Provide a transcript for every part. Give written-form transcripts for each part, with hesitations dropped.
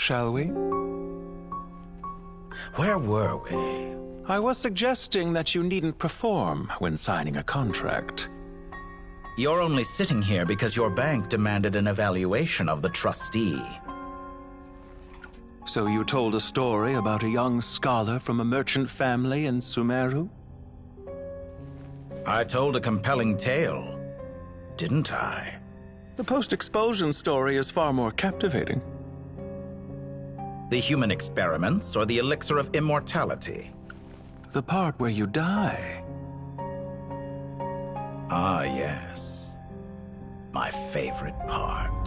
shall we? Where were we? I was suggesting that you needn't perform when signing a contract. You're only sitting here because your bank demanded an evaluation of the trustee. So you told a story about a young scholar from a merchant family in Sumeru? I told a compelling tale, didn't I? The post-expulsion story is far more captivating. The human experiments or the elixir of immortality? The part where you die. Ah, yes. My favorite part.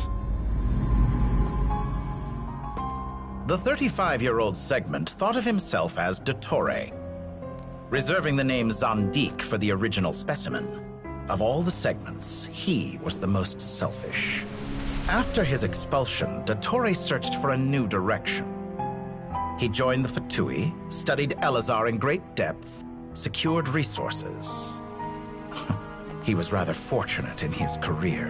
The 35-year-old Segment thought of himself as Dottore, reserving the name Zondique for the original specimen. Of all the Segments, he was the most selfish. After his expulsion, Dottore searched for a new direction. He joined the Fatui, studied Elazar in great depth, secured resources. He was rather fortunate in his career.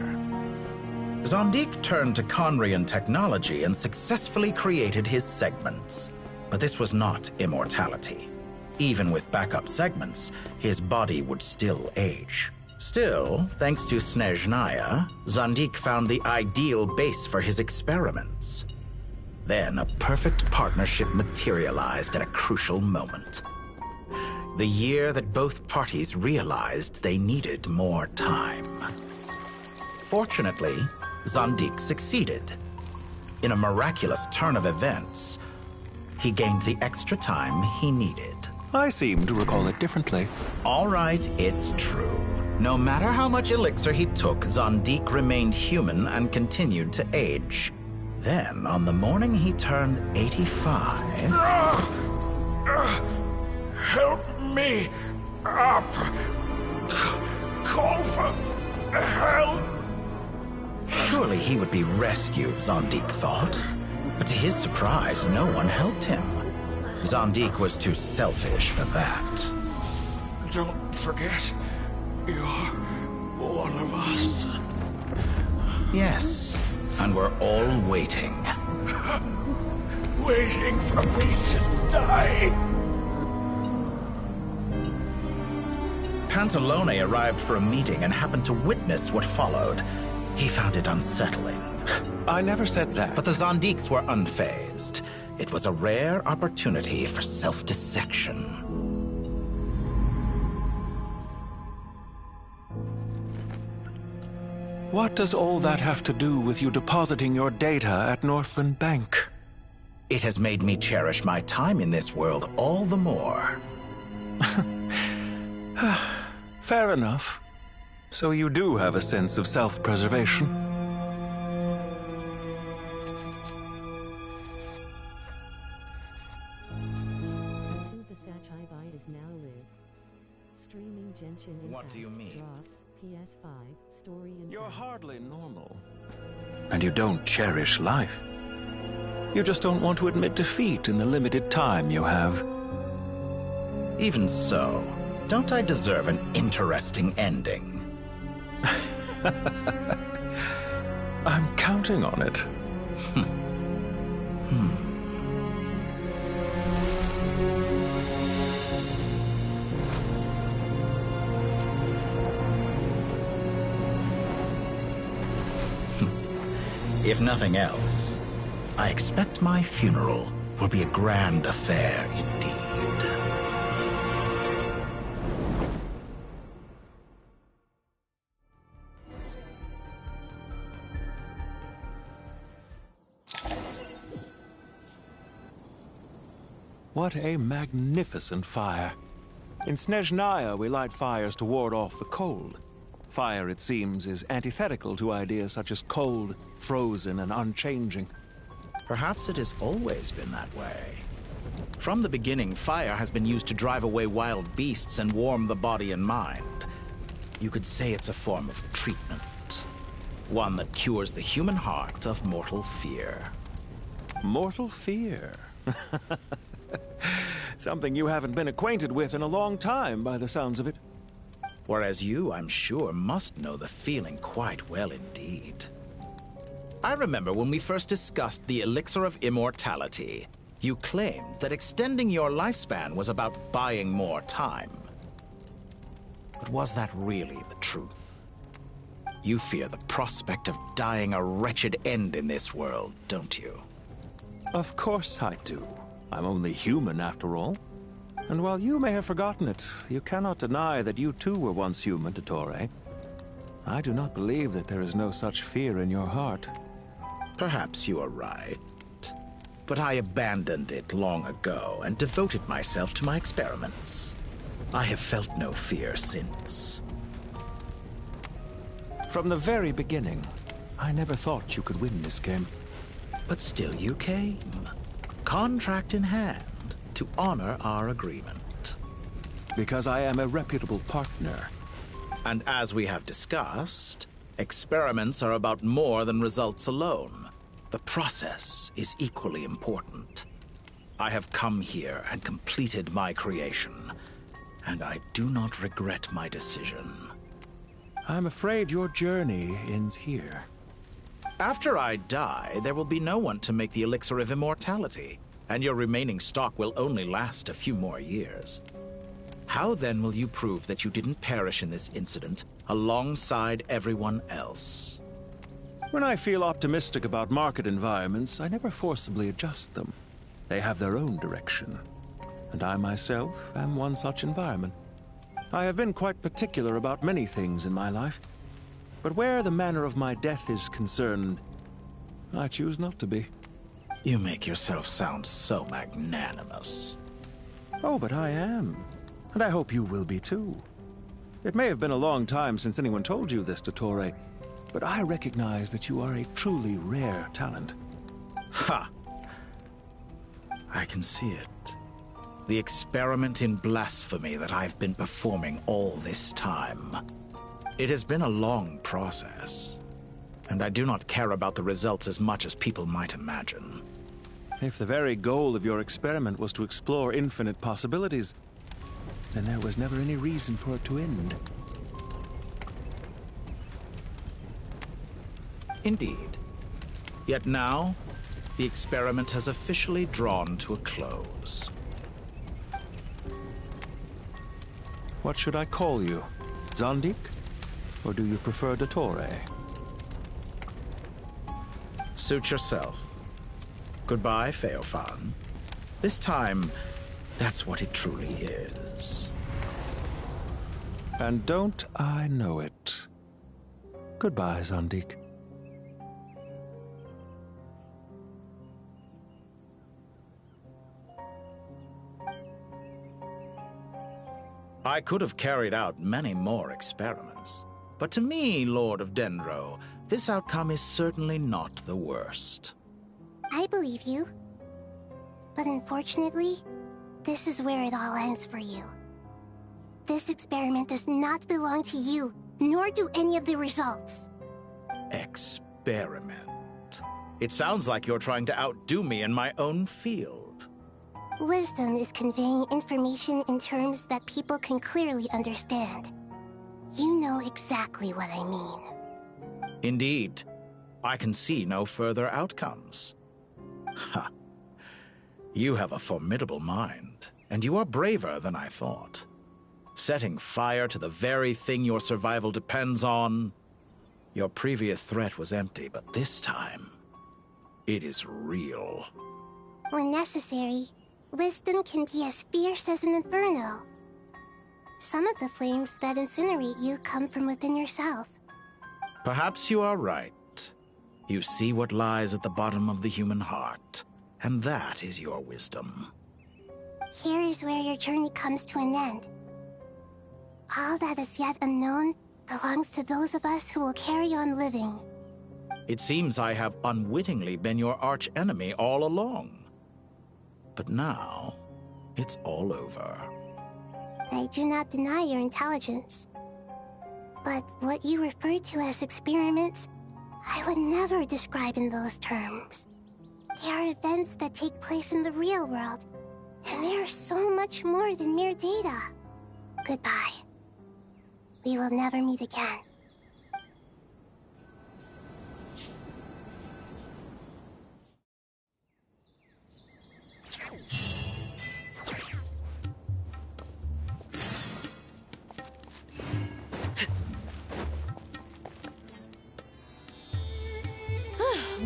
Zondique turned to Conrian technology and successfully created his segments. But this was not immortality. Even with backup segments, his body would still age. Still, thanks to Snezhnaya, Zondique found the ideal base for his experiments. Then a perfect partnership materialized at a crucial moment. The year that both parties realized they needed more time. Fortunately, Zondique succeeded. In a miraculous turn of events, he gained the extra time he needed. I seem to recall it differently. All right, it's true. No matter how much elixir he took, Zondique remained human and continued to age. Then, on the morning he turned 85... Help me up! Call for help! Surely he would be rescued, Zondique thought. But to his surprise, no one helped him. Zondique was too selfish for that. Don't forget, you're one of us. Yes, and we're all waiting. Waiting for me to die. Pantalone arrived for a meeting and happened to witness what followed. He found it unsettling. I never said that. But the Zondiques were unfazed. It was a rare opportunity for self-dissection. What does all that have to do with you depositing your data at Northland Bank? It has made me cherish my time in this world all the more. Fair enough. So you do have a sense of self-preservation. What do you mean? PS5, story and You're hardly normal. And you don't cherish life. You just don't want to admit defeat in the limited time you have. Even so, don't I deserve an interesting ending? I'm counting on it. If nothing else, I expect my funeral will be a grand affair indeed. What a magnificent fire. In Snezhnaya, we light fires to ward off the cold. Fire, it seems, is antithetical to ideas such as cold, frozen, and unchanging. Perhaps it has always been that way. From the beginning, fire has been used to drive away wild beasts and warm the body and mind. You could say it's a form of treatment. One that cures the human heart of mortal fear. Mortal fear? Something you haven't been acquainted with in a long time, by the sounds of it. Whereas you, I'm sure, must know the feeling quite well indeed. I remember when we first discussed the elixir of immortality. You claimed that extending your lifespan was about buying more time. But was that really the truth? You fear the prospect of dying a wretched end in this world, don't you? Of course I do. I'm only human, after all. And while you may have forgotten it, you cannot deny that you too were once human, Dottore. I do not believe that there is no such fear in your heart. Perhaps you are right. But I abandoned it long ago and devoted myself to my experiments. I have felt no fear since. From the very beginning, I never thought you could win this game. But still you came, contract in hand, to honor our agreement. Because I am a reputable partner. And as we have discussed, experiments are about more than results alone. The process is equally important. I have come here and completed my creation, and I do not regret my decision. I'm afraid your journey ends here. After I die, there will be no one to make the elixir of immortality, and your remaining stock will only last a few more years. How then will you prove that you didn't perish in this incident alongside everyone else? When I feel optimistic about market environments, I never forcibly adjust them. They have their own direction. And I myself am one such environment. I have been quite particular about many things in my life. But where the manner of my death is concerned, I choose not to be. You make yourself sound so magnanimous. Oh, but I am. And I hope you will be too. It may have been a long time since anyone told you this, Dottore, but I recognize that you are a truly rare talent. Ha! I can see it. The experiment in blasphemy that I've been performing all this time. It has been a long process, and I do not care about the results as much as people might imagine. If the very goal of your experiment was to explore infinite possibilities, then there was never any reason for it to end. Indeed. Yet now, the experiment has officially drawn to a close. What should I call you? Zondik? Or do you prefer Dottore? Suit yourself. Goodbye, Feofan. This time, that's what it truly is. And don't I know it? Goodbye, Zondik. I could have carried out many more experiments, but to me, Lord of Dendro, this outcome is certainly not the worst. I believe you. But unfortunately, this is where it all ends for you. This experiment does not belong to you, nor do any of the results. Experiment? It sounds like you're trying to outdo me in my own field. Wisdom is conveying information in terms that people can clearly understand. You know exactly what I mean. Indeed. I can see no further outcomes. Ha. You have a formidable mind, and you are braver than I thought. Setting fire to the very thing your survival depends on. Your previous threat was empty, but this time, it is real. When necessary, wisdom can be as fierce as an inferno. Some of the flames that incinerate you come from within yourself. Perhaps you are right. You see what lies at the bottom of the human heart, and that is your wisdom. Here is where your journey comes to an end. All that is yet unknown belongs to those of us who will carry on living. It seems I have unwittingly been your arch-enemy all along. But now, it's all over. I do not deny your intelligence. But what you refer to as experiments, I would never describe in those terms. They are events that take place in the real world, and they are so much more than mere data. Goodbye. We will never meet again.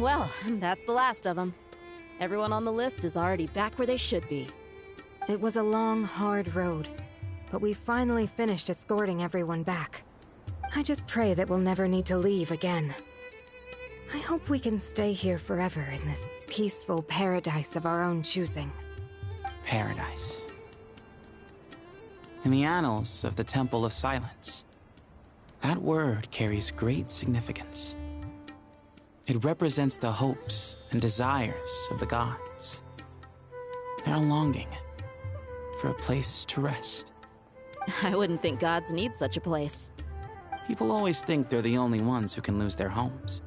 Well, that's the last of them. Everyone on the list is already back where they should be. It was a long, hard road, but we finally finished escorting everyone back. I just pray that we'll never need to leave again. I hope we can stay here forever in this peaceful paradise of our own choosing. Paradise. In the annals of the Temple of Silence, that word carries great significance. It represents the hopes and desires of the gods. Their longing for a place to rest. I wouldn't think gods need such a place. People always think they're the only ones who can lose their homes.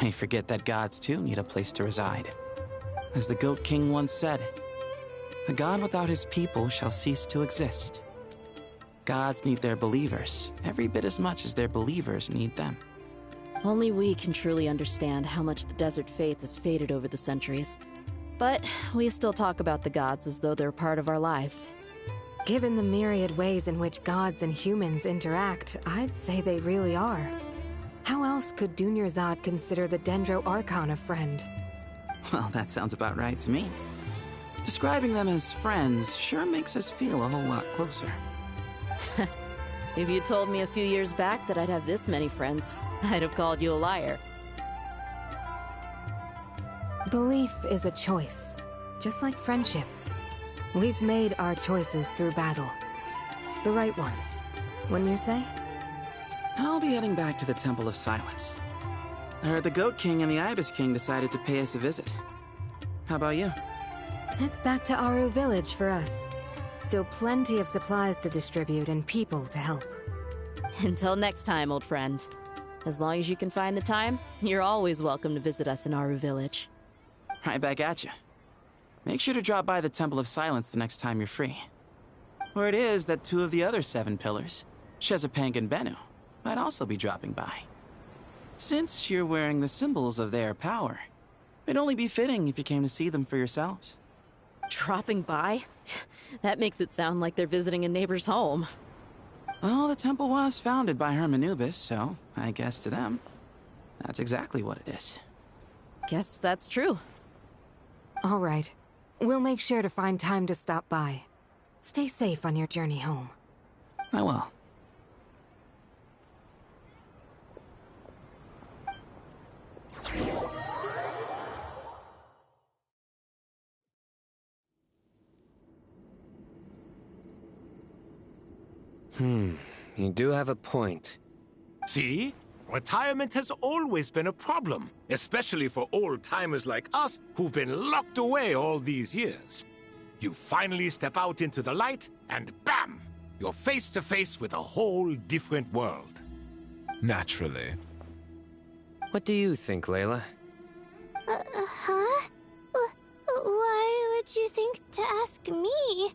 They forget that gods too need a place to reside. As the Goat King once said, "A god without his people shall cease to exist." Gods need their believers every bit as much as their believers need them. Only we can truly understand how much the desert faith has faded over the centuries. But we still talk about the gods as though they're part of our lives. Given the myriad ways in which gods and humans interact, I'd say they really are. How else could Dunyarzad consider the Dendro Archon a friend? Well, that sounds about right to me. Describing them as friends sure makes us feel a whole lot closer. If you told me a few years back that I'd have this many friends, I'd have called you a liar. Belief is a choice, just like friendship. We've made our choices through battle. The right ones, wouldn't you say? I'll be heading back to the Temple of Silence. I heard the Goat King and the Ibis King decided to pay us a visit. How about you? It's back to Aru Village for us. Still plenty of supplies to distribute and people to help. Until next time, old friend. As long as you can find the time, you're always welcome to visit us in Aru Village. Right back at you. Make sure to drop by the Temple of Silence the next time you're free. Or it is that two of the other 7 pillars, Shezapang and Bennu, might also be dropping by. Since you're wearing the symbols of their power, it'd only be fitting if you came to see them for yourselves. Dropping by? That makes it sound like they're visiting a neighbor's home. Well, the temple was founded by Hermanubis, so I guess to them, that's exactly what it is. Guess that's true. All right. We'll make sure to find time to stop by. Stay safe on your journey home. I will. You do have a point. See? Retirement has always been a problem, especially for old-timers like us who've been locked away all these years. You finally step out into the light, and bam! You're face to face with a whole different world. Naturally. What do you think, Layla? Huh? Why would you think to ask me?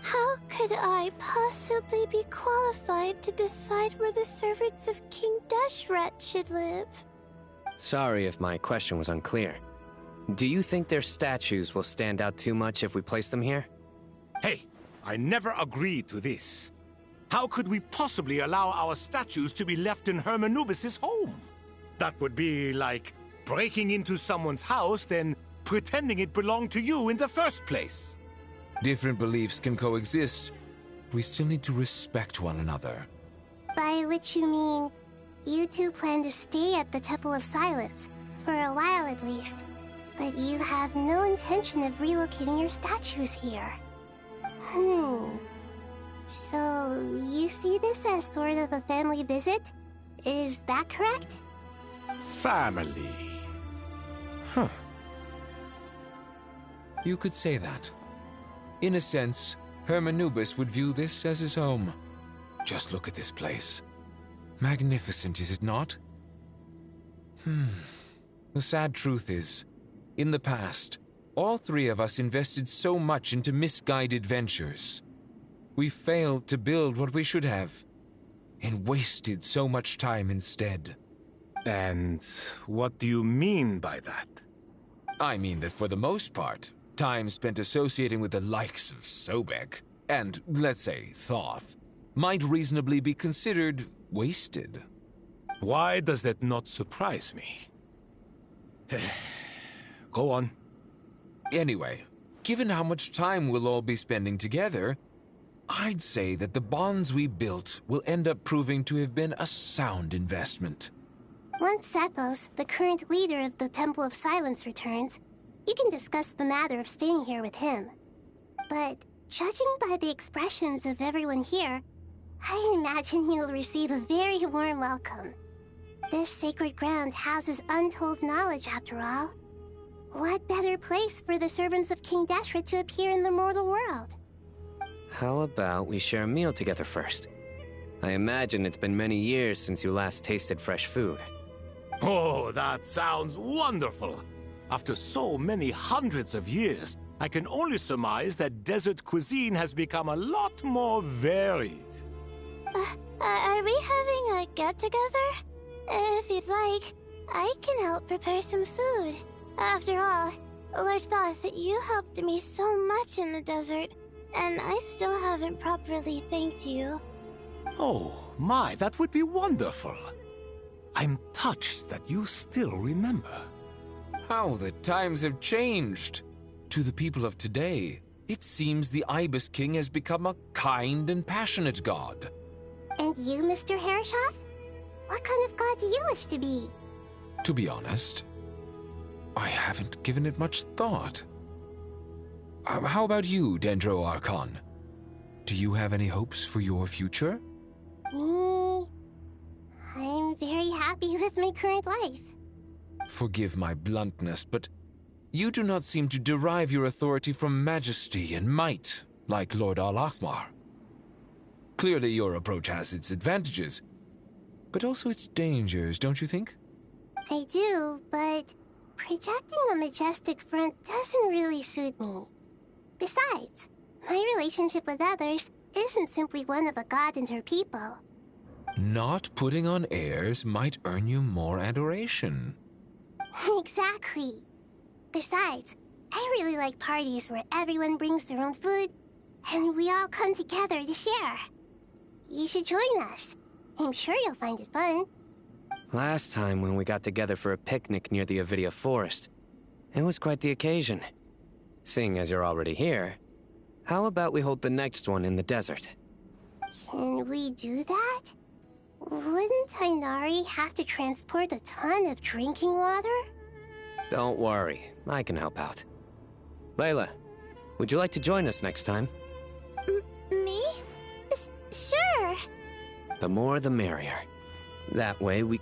How could I possibly be qualified to decide where the servants of King Deshret should live? Sorry if my question was unclear. Do you think their statues will stand out too much if we place them here? Hey, I never agreed to this. How could we possibly allow our statues to be left in Hermanubis' home? That would be like breaking into someone's house, then pretending it belonged to you in the first place. Different beliefs can coexist. We still need to respect one another. By which you mean, you two plan to stay at the Temple of Silence, for a while at least, but you have no intention of relocating your statues here. So, you see this as sort of a family visit? Is that correct? Family. Huh. You could say that. In a sense, Hermanubis would view this as his home. Just look at this place. Magnificent, is it not? The sad truth is, in the past, all 3 of us invested so much into misguided ventures. We failed to build what we should have, and wasted so much time instead. And what do you mean by that? I mean that for the most part, time spent associating with the likes of Sobek, and, let's say, Thoth, might reasonably be considered wasted. Why does that not surprise me? Go on. Anyway, given how much time we'll all be spending together, I'd say that the bonds we built will end up proving to have been a sound investment. Once Sethos, the current leader of the Temple of Silence, returns, you can discuss the matter of staying here with him. But judging by the expressions of everyone here, I imagine you'll receive a very warm welcome. This sacred ground houses untold knowledge, after all. What better place for the servants of King Deshret to appear in the mortal world? How about we share a meal together first? I imagine it's been many years since you last tasted fresh food. Oh, that sounds wonderful! After so many hundreds of years, I can only surmise that desert cuisine has become a lot more varied. Are we having a get-together? If you'd like, I can help prepare some food. After all, Lord Thoth, you helped me so much in the desert, and I still haven't properly thanked you. Oh, my, that would be wonderful. I'm touched that you still remember. How the times have changed! To the people of today, it seems the Ibis King has become a kind and passionate god. And you, Mr. Herreshoff? What kind of god do you wish to be? To be honest, I haven't given it much thought. How about you, Dendro Archon? Do you have any hopes for your future? Me? I'm very happy with my current life. Forgive my bluntness, but you do not seem to derive your authority from majesty and might, like Lord Al-Ahmar. Clearly your approach has its advantages, but also its dangers, don't you think? I do, but projecting a majestic front doesn't really suit me. Besides, my relationship with others isn't simply one of a god and her people. Not putting on airs might earn you more adoration. Exactly. Besides, I really like parties where everyone brings their own food, and we all come together to share. You should join us. I'm sure you'll find it fun. Last time when we got together for a picnic near the Avidia Forest, it was quite the occasion. Seeing as you're already here, how about we hold the next one in the desert? Can we do that? Wouldn't Tainari have to transport a ton of drinking water? Don't worry, I can help out. Layla, would you like to join us next time? Me? Sure. The more the merrier. That way we...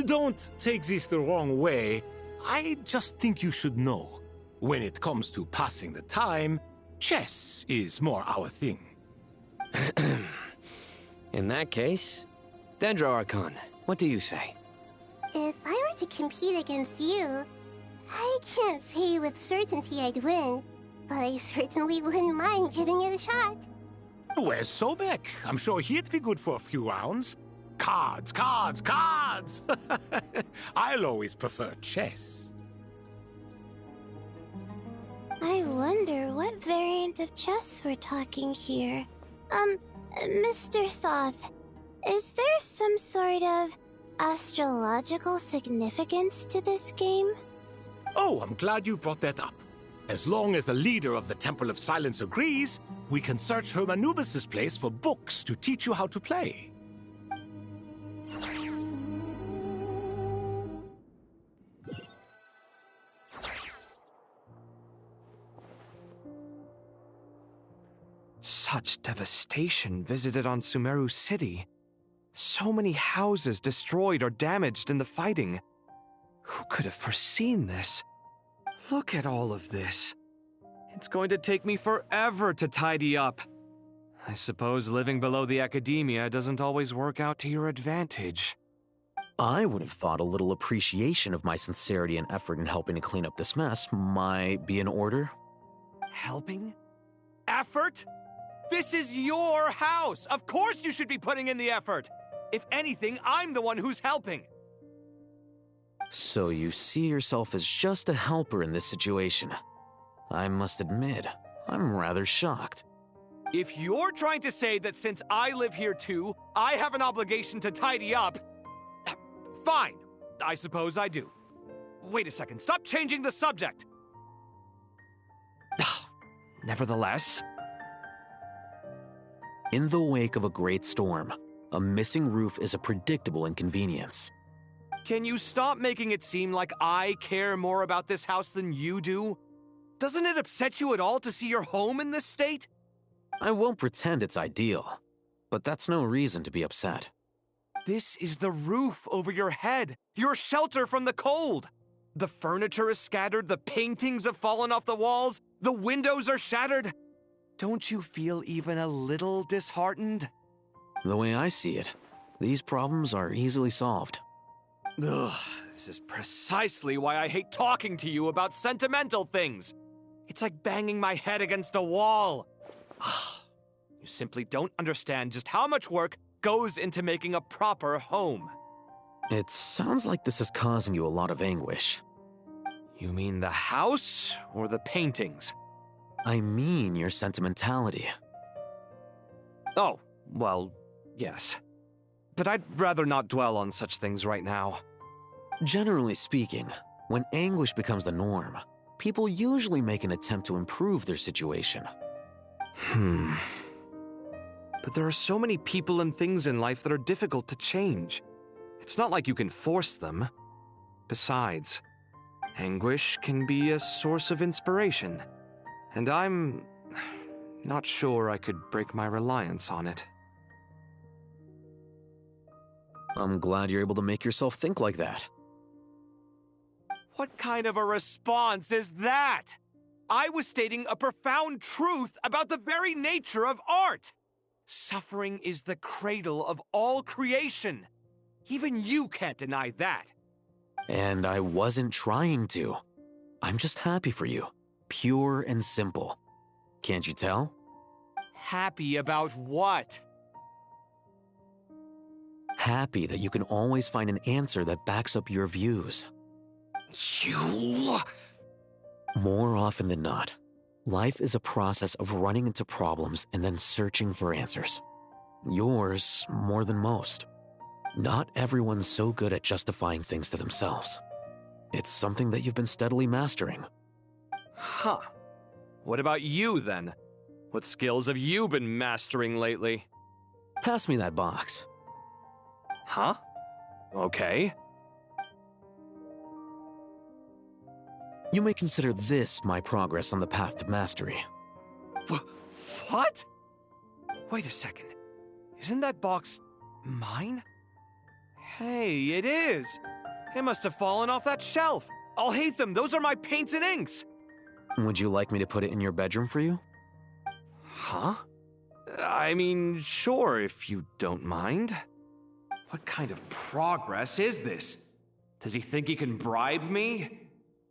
Don't take this the wrong way. I just think you should know. When it comes to passing the time, chess is more our thing. In that case, Dendro Archon, what do you say? If I were to compete against you, I can't say with certainty I'd win, but I certainly wouldn't mind giving it a shot. Where's Sobek? I'm sure he'd be good for a few rounds. Cards, cards, cards! I'll always prefer chess. I wonder what variant of chess we're talking here. Mr. Thoth, is there some sort of astrological significance to this game? Oh, I'm glad you brought that up. As long as the leader of the Temple of Silence agrees, we can search Hermanubis' place for books to teach you how to play. Such devastation visited on Sumeru City. So many houses destroyed or damaged in the fighting. Who could have foreseen this? Look at all of this. It's going to take me forever to tidy up. I suppose living below the academia doesn't always work out to your advantage. I would have thought a little appreciation of my sincerity and effort in helping to clean up this mess might be in order. Helping? Effort? This is your house! Of course you should be putting in the effort! If anything, I'm the one who's helping! So you see yourself as just a helper in this situation. I must admit, I'm rather shocked. If you're trying to say that since I live here too, I have an obligation to tidy up, fine. I suppose I do. Wait a second, stop changing the subject! Nevertheless... In the wake of a great storm, a missing roof is a predictable inconvenience. Can you stop making it seem like I care more about this house than you do? Doesn't it upset you at all to see your home in this state? I won't pretend it's ideal, but that's no reason to be upset. This is the roof over your head, your shelter from the cold. The furniture is scattered, the paintings have fallen off the walls, the windows are shattered. Don't you feel even a little disheartened? The way I see it, these problems are easily solved. Ugh, this is precisely why I hate talking to you about sentimental things. It's like banging my head against a wall. You simply don't understand just how much work goes into making a proper home. It sounds like this is causing you a lot of anguish. You mean the house or the paintings? I mean your sentimentality. Oh, well, yes. But I'd rather not dwell on such things right now. Generally speaking, when anguish becomes the norm, people usually make an attempt to improve their situation. But there are so many people and things in life that are difficult to change. It's not like you can force them. Besides, anguish can be a source of inspiration, and I'm not sure I could break my reliance on it. I'm glad you're able to make yourself think like that. What kind of a response is that? I was stating a profound truth about the very nature of art. Suffering is the cradle of all creation. Even you can't deny that. And I wasn't trying to. I'm just happy for you. Pure and simple. Can't you tell? Happy about what? Happy that you can always find an answer that backs up your views. You... More often than not, life is a process of running into problems and then searching for answers. Yours more than most. Not everyone's so good at justifying things to themselves. It's something that you've been steadily mastering. Huh. What about you, then? What skills have you been mastering lately? Pass me that box. Huh? Okay. You may consider this my progress on the path to mastery. What? Wait a second. Isn't that box mine? Hey, it is! It must have fallen off that shelf. I'll hate them. Those are my paints and inks. Would you like me to put it in your bedroom for you? Huh? I mean, sure, if you don't mind. What kind of progress is this? Does he think he can bribe me?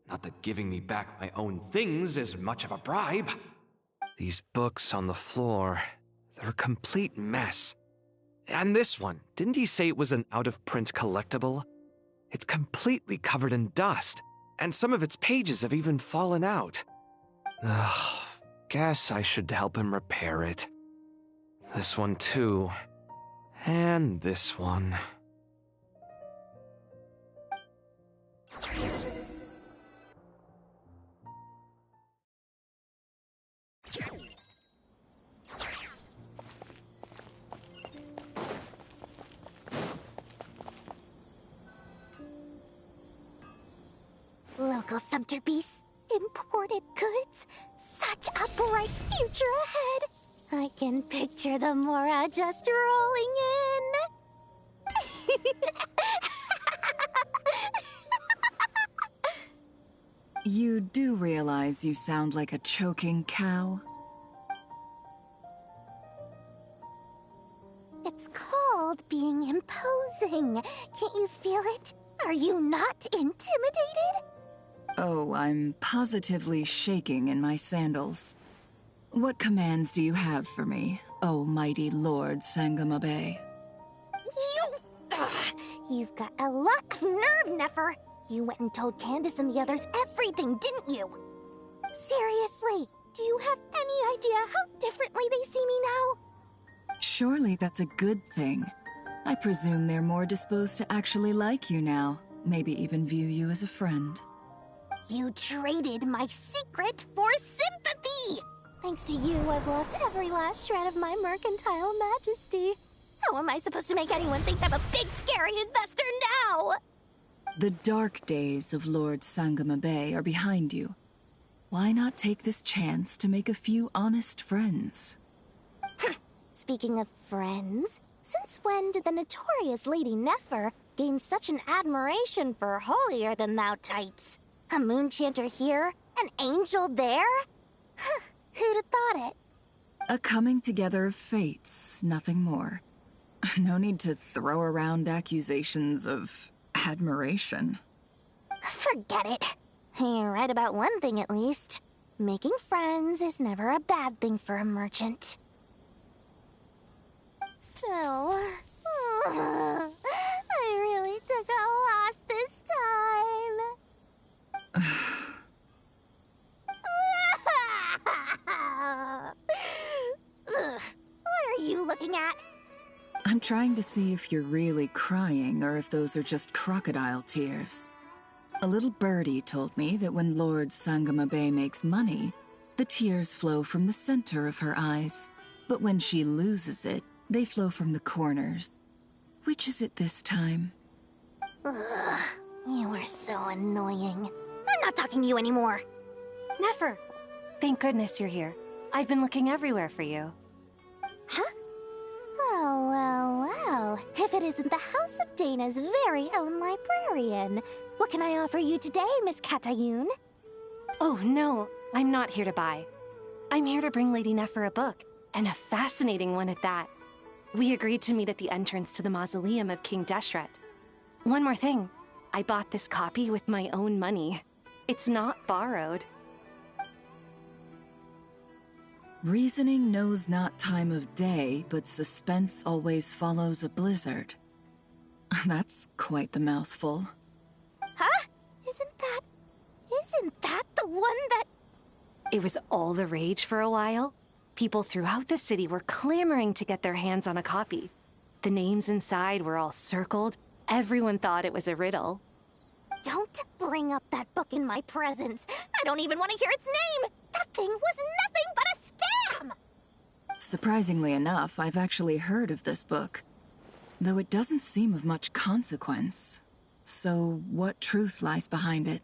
Not that giving me back my own things is much of a bribe. These books on the floor, they're a complete mess. And this one, didn't he say it was an out-of-print collectible? It's completely covered in dust, and some of its pages have even fallen out. Ugh, guess I should help him repair it. This one too. And this one. Local subter beasts, imported goods, such a bright future ahead. I can picture the Mora just rolling in. You do realize you sound like a choking cow? It's called being imposing. Can't you feel it? Are you not intimidated? Oh, I'm positively shaking in my sandals. What commands do you have for me, oh mighty Lord Sangamabe? You've got a lot of nerve, Nefer. You went and told Candace and the others everything, didn't you? Seriously, Do you have any idea how differently they see me now? Surely that's a good thing. I presume they're more disposed to actually like you now, maybe even view you as a friend. You traded my secret for sympathy! Thanks to you, I've lost every last shred of my mercantile majesty. How am I supposed to make anyone think I'm a big, scary investor now? The dark days of Lord Sangama Bay are behind you. Why not take this chance to make a few honest friends? Speaking of friends, since when did the notorious Lady Nefer gain such an admiration for holier-than-thou types? A moon chanter here, an angel there? Who'd have thought it? A coming together of fates, nothing more. No need to throw around accusations of admiration. Forget it. You're right about one thing at least. Making friends is never a bad thing for a merchant. So, I really took a loss this time. What are you looking at? I'm trying to see if you're really crying or if those are just crocodile tears. A little birdie told me that when Lord Sangama Bay makes money, the tears flow from the center of her eyes. But when she loses it, they flow from the corners. Which is it this time? Ugh, you are so annoying. I'm not talking to you anymore. Nefer! Thank goodness you're here. I've been looking everywhere for you. Huh? Well. If it isn't the House of Dana's very own librarian. What can I offer you today, Miss Katayun? Oh, no. I'm not here to buy. I'm here to bring Lady Nefer a book, and a fascinating one at that. We agreed to meet at the entrance to the mausoleum of King Deshret. One more thing. I bought this copy with my own money. It's not borrowed. Reasoning knows not time of day, but suspense always follows a blizzard. That's quite the mouthful. Huh? Isn't that the one that... It was all the rage for a while. People throughout the city were clamoring to get their hands on a copy. The names inside were all circled. Everyone thought it was a riddle. Don't bring up that book in my presence. I don't even want to hear its name. That thing was nothing but a scam! Surprisingly enough, I've actually heard of this book. Though it doesn't seem of much consequence. So, what truth lies behind it?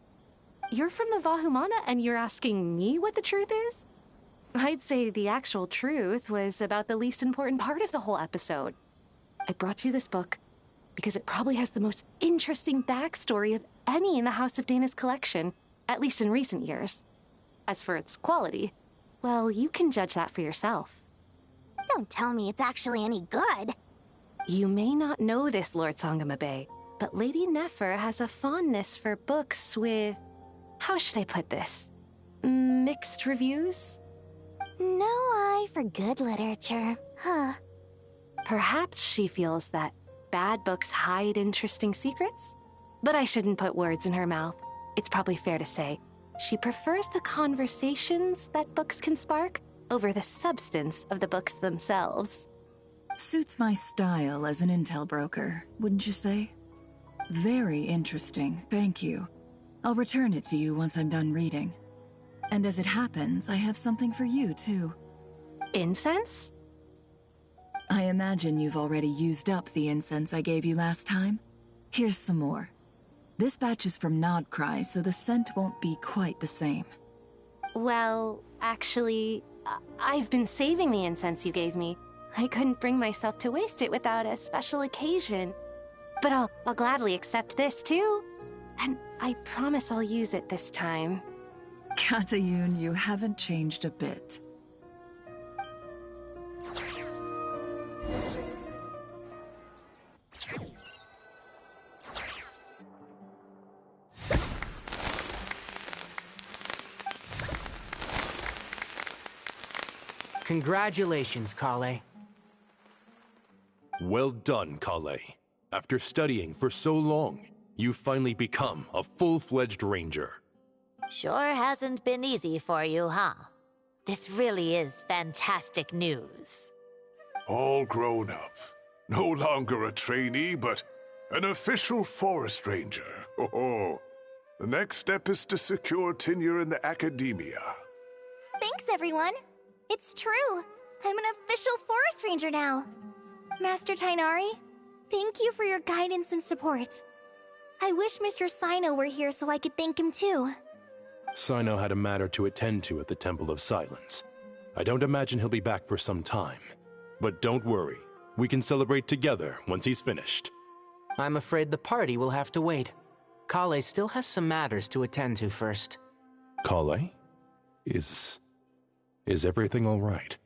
You're from the Vahumana and you're asking me what the truth is? I'd say the actual truth was about the least important part of the whole episode. I brought you this book because it probably has the most interesting backstory of any in the House of Dana's collection, at least in recent years. As for its quality, well, you can judge that for yourself. Don't tell me it's actually any good. You may not know this, Lord Sangama Bay, but Lady Nefer has a fondness for books with... how should I put this? Mixed reviews? No eye for good literature, huh? Perhaps she feels that bad books hide interesting secrets? But I shouldn't put words in her mouth. It's probably fair to say she prefers the conversations that books can spark over the substance of the books themselves. Suits my style as an intel broker, wouldn't you say? Very interesting, thank you. I'll return it to you once I'm done reading. And as it happens, I have something for you, too. Incense? I imagine you've already used up the incense I gave you last time. Here's some more. This batch is from Nodcry, so the scent won't be quite the same. Well, actually, I've been saving the incense you gave me. I couldn't bring myself to waste it without a special occasion. But I'll gladly accept this, too. And I promise I'll use it this time. Katayun, you haven't changed a bit. Congratulations, Kale. Well done, Kale. After studying for so long, you've finally become a full-fledged ranger. Sure hasn't been easy for you, huh? This really is fantastic news. All grown up. No longer a trainee, but an official forest ranger. Oh, the next step is to secure tenure in the academia. Thanks, everyone. It's true. I'm an official forest ranger now. Master Tainari, thank you for your guidance and support. I wish Mr. Sino were here so I could thank him too. Sino had a matter to attend to at the Temple of Silence. I don't imagine he'll be back for some time. But don't worry, we can celebrate together once he's finished. I'm afraid the party will have to wait. Kale still has some matters to attend to first. Kale? Is everything all right?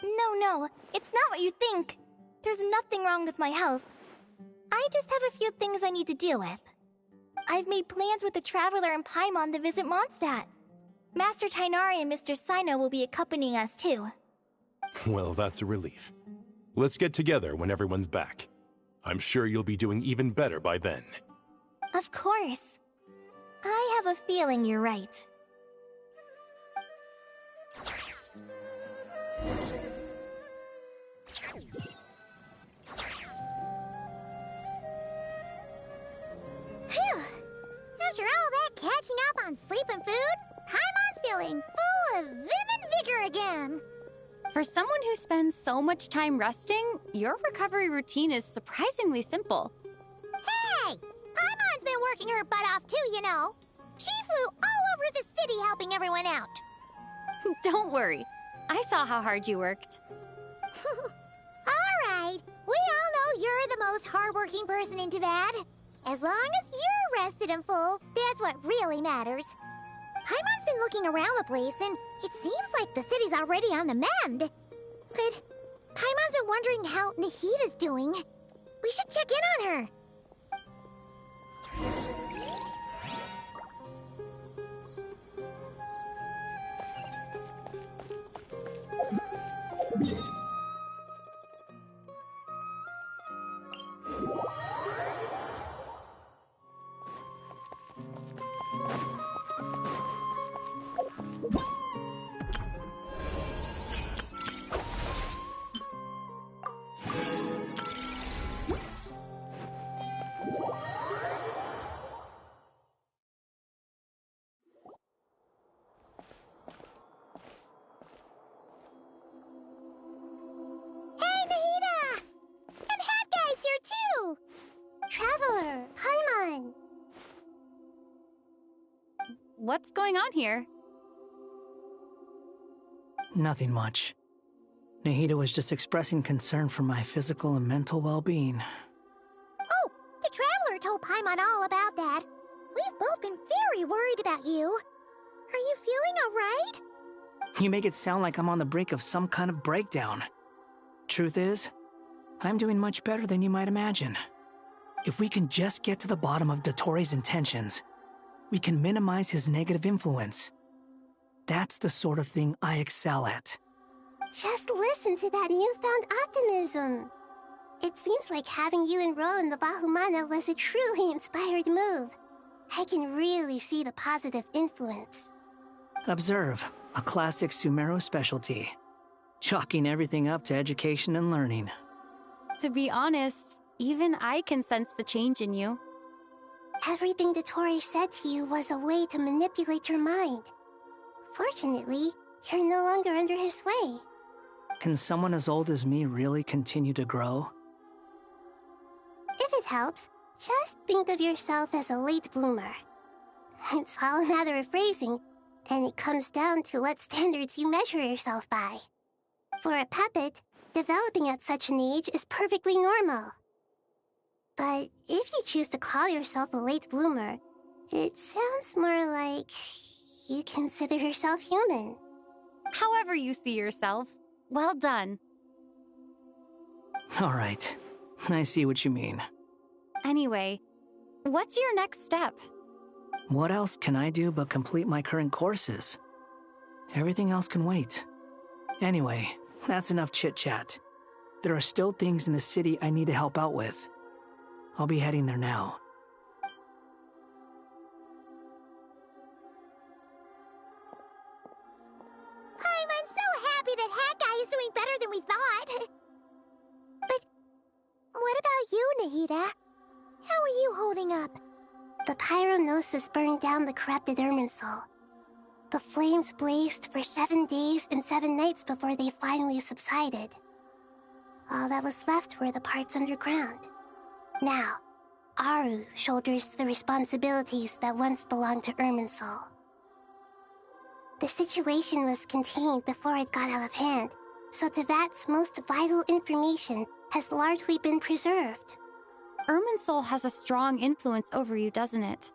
No, it's not what you think. There's nothing wrong with my health. I just have a few things I need to deal with. I've made plans with the Traveler and Paimon to visit Mondstadt. Master Tainari and Mr. Sino will be accompanying us too. Well, that's a relief. Let's get together when everyone's back. I'm sure you'll be doing even better by then. Of course. I have a feeling you're right. Phew! After all that catching up on sleep and food, Paimon's feeling full of vim and vigor again. For someone who spends so much time resting, your recovery routine is surprisingly simple. Hey! Paimon's been working her butt off too, you know. She flew all over the city helping everyone out. Don't worry. I saw how hard you worked. Alright, we all know you're the most hardworking person in Tavad. As long as you're rested and full, that's what really matters. Paimon's been looking around the place, and it seems like the city's already on the mend. But Paimon's been wondering how Nahida's doing. We should check in on her. Traveler, Paimon! What's going on here? Nothing much. Nahida was just expressing concern for my physical and mental well-being. Oh, the Traveler told Paimon all about that. We've both been very worried about you. Are you feeling alright? You make it sound like I'm on the brink of some kind of breakdown. Truth is, I'm doing much better than you might imagine. If we can just get to the bottom of Dottore's intentions, we can minimize his negative influence. That's the sort of thing I excel at. Just listen to that newfound optimism. It seems like having you enroll in the Vahumana was a truly inspired move. I can really see the positive influence. Observe, a classic Sumeru specialty. Chalking everything up to education and learning. To be honest, even I can sense the change in you. Everything Dottore said to you was a way to manipulate your mind. Fortunately, you're no longer under his sway. Can someone as old as me really continue to grow? If it helps, just think of yourself as a late bloomer. It's all a matter of phrasing, and it comes down to what standards you measure yourself by. For a puppet, developing at such an age is perfectly normal. But if you choose to call yourself a late bloomer, it sounds more like you consider yourself human. However you see yourself, well done. All right, I see what you mean. Anyway, what's your next step? What else can I do but complete my current courses? Everything else can wait. Anyway, that's enough chit-chat. There are still things in the city I need to help out with. I'll be heading there now. Paimon Nahida. How are you holding up? The pyronosis burned down the corrupted Irminsul. The flames blazed for 7 days and 7 nights before they finally subsided. All that was left were the parts underground. Now, Aru shoulders the responsibilities that once belonged to Irminsul. The situation was contained before it got out of hand, so Tevat's most vital information has largely been preserved. Irminsul has a strong influence over you, doesn't it?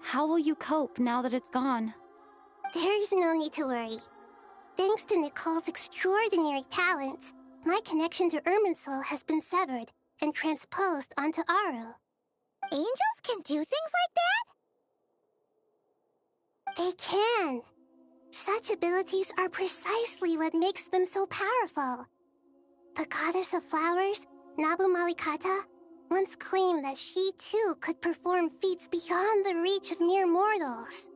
How will you cope now that it's gone? There is no need to worry. Thanks to Nicole's extraordinary talents, my connection to Irminsul has been severed and transposed onto Aru. Angels can do things like that? They can. Such abilities are precisely what makes them so powerful. The goddess of flowers, Nabu Malikata, once claimed that she too could perform feats beyond the reach of mere mortals.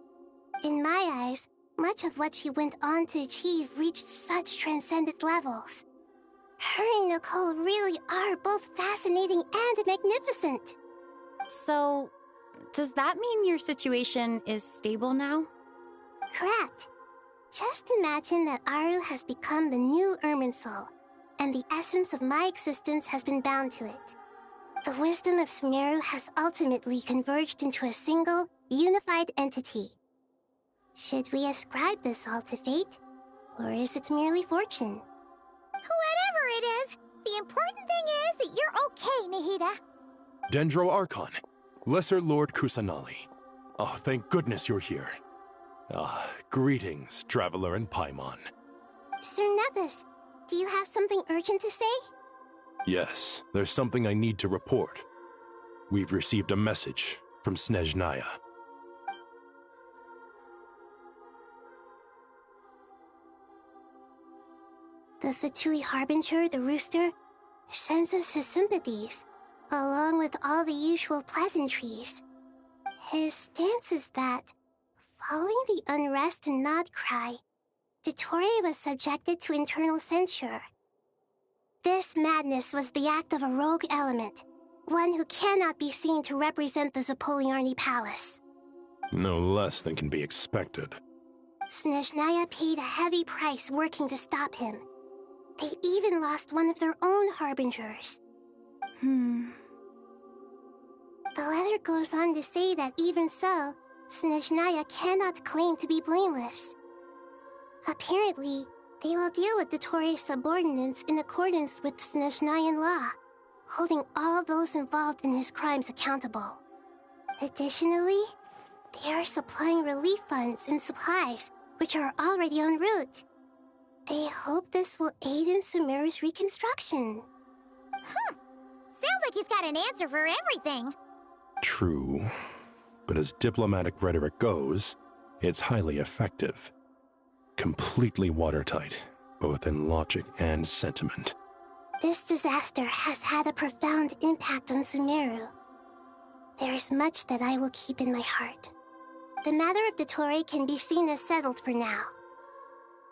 In my eyes, much of what she went on to achieve reached such transcendent levels. Her and Nicole really are both fascinating and magnificent. So, does that mean your situation is stable now? Correct. Just imagine that Aru has become the new Irminsul, and the essence of my existence has been bound to it. The wisdom of Sumeru has ultimately converged into a single, unified entity. Should we ascribe this all to fate, or is it merely fortune? Whatever it is, the important thing is that you're okay, Nahida. Dendro Archon, Lesser Lord Kusanali. Oh, thank goodness you're here. Greetings, Traveler in Paimon. Sir Nepis, do you have something urgent to say? Yes, there's something I need to report. We've received a message from Snezhnaya. The Fatui Harbinger, the Rooster, sends us his sympathies, along with all the usual pleasantries. His stance is that, following the unrest and Nod Cry, Dottore was subjected to internal censure. This madness was the act of a rogue element, one who cannot be seen to represent the Zapoliarni Palace. No less than can be expected. Snezhnaya paid a heavy price working to stop him. They even lost one of their own harbingers. The letter goes on to say that even so, Snezhnaya cannot claim to be blameless. Apparently, they will deal with Dottore's subordinates in accordance with Snezhnayan law, holding all those involved in his crimes accountable. Additionally, they are supplying relief funds and supplies, which are already en route. They hope this will aid in Sumeru's reconstruction. Sounds like he's got an answer for everything. True. But as diplomatic rhetoric goes, it's highly effective. Completely watertight, both in logic and sentiment. This disaster has had a profound impact on Sumeru. There is much that I will keep in my heart. The matter of Dottore can be seen as settled for now.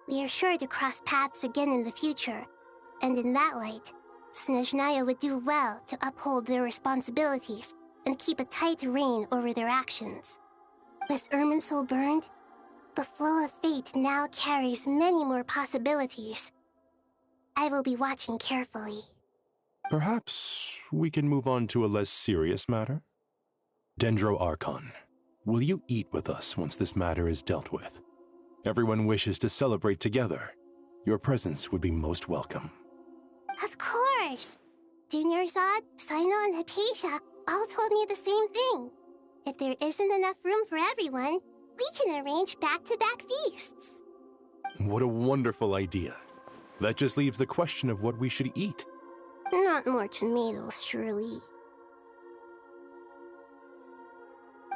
We are sure to cross paths again in the future, and in that light, Snezhnaya would do well to uphold their responsibilities and keep a tight rein over their actions. With Irminsul burned, the flow of fate now carries many more possibilities. I will be watching carefully. Perhaps we can move on to a less serious matter? Dendro Archon, will you eat with us once this matter is dealt with? Everyone wishes to celebrate together. Your presence would be most welcome. Of course! Junior Zod, Sino, and Hypatia all told me the same thing. If there isn't enough room for everyone, we can arrange back-to-back feasts. What a wonderful idea. That just leaves the question of what we should eat. Not more tomatoes, surely.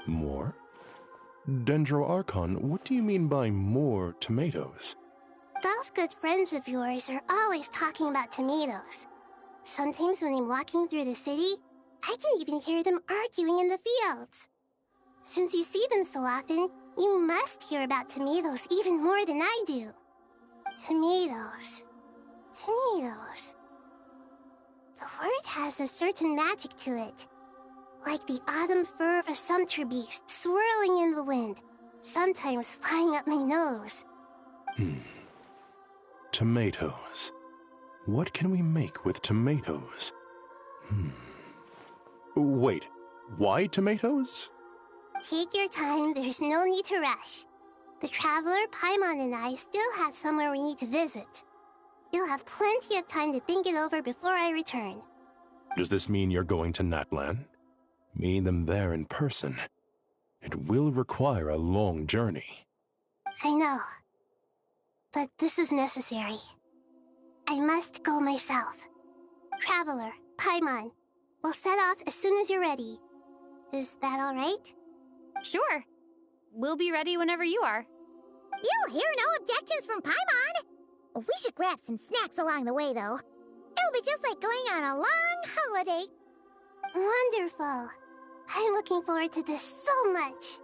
More? Dendro Archon, what do you mean by more tomatoes? Those good friends of yours are always talking about tomatoes. Sometimes when I'm walking through the city, I can even hear them arguing in the fields. Since you see them so often, you must hear about tomatoes even more than I do. Tomatoes. Tomatoes. The word has a certain magic to it. Like the autumn fur of a sumpter beast swirling in the wind, sometimes flying up my nose. Tomatoes. What can we make with tomatoes? Wait, why tomatoes? Take your time, there's no need to rush. The Traveler, Paimon, and I still have somewhere we need to visit. You'll have plenty of time to think it over before I return. Does this mean you're going to Natlan? Meet them there in person. It will require a long journey. I know. But this is necessary. I must go myself. Traveler, Paimon, we'll set off as soon as you're ready. Is that all right? Sure. We'll be ready whenever you are. You'll hear no objections from Paimon. We should grab some snacks along the way, though. It'll be just like going on a long holiday. Wonderful. I'm looking forward to this so much.